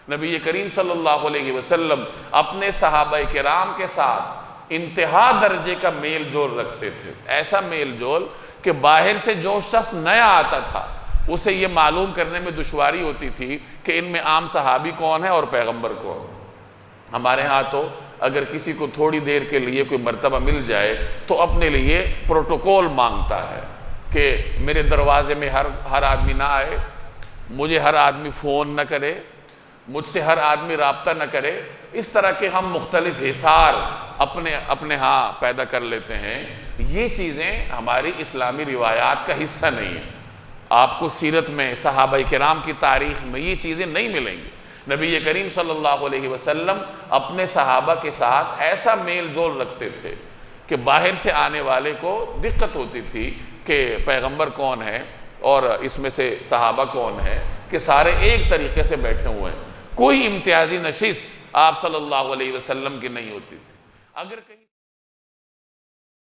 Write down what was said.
نبی کریم صلی اللہ علیہ وسلم اپنے صحابہ کرام کے ساتھ انتہا درجے کا میل جول رکھتے تھے، ایسا میل جول کہ باہر سے جو شخص نیا آتا تھا اسے یہ معلوم کرنے میں دشواری ہوتی تھی کہ ان میں عام صحابی کون ہے اور پیغمبر کون۔ ہمارے ہاں تو اگر کسی کو تھوڑی دیر کے لیے کوئی مرتبہ مل جائے تو اپنے لیے پروٹوکول مانگتا ہے کہ میرے دروازے میں ہر آدمی نہ آئے، مجھے ہر آدمی فون نہ کرے، مجھ سے ہر آدمی رابطہ نہ کرے۔ اس طرح کے ہم مختلف حصار اپنے ہاں پیدا کر لیتے ہیں۔ یہ چیزیں ہماری اسلامی روایات کا حصہ نہیں ہیں۔ آپ کو سیرت میں صحابہ کرام کی تاریخ میں یہ چیزیں نہیں ملیں گی۔ نبی کریم صلی اللہ علیہ وسلم اپنے صحابہ کے ساتھ ایسا میل جول رکھتے تھے کہ باہر سے آنے والے کو دقت ہوتی تھی کہ پیغمبر کون ہے اور اس میں سے صحابہ کون ہے، کہ سارے ایک طریقے سے بیٹھے ہوئے ہیں، کوئی امتیازی نشست آپ صلی اللہ علیہ وسلم کی نہیں ہوتی تھی۔ اگر کہیں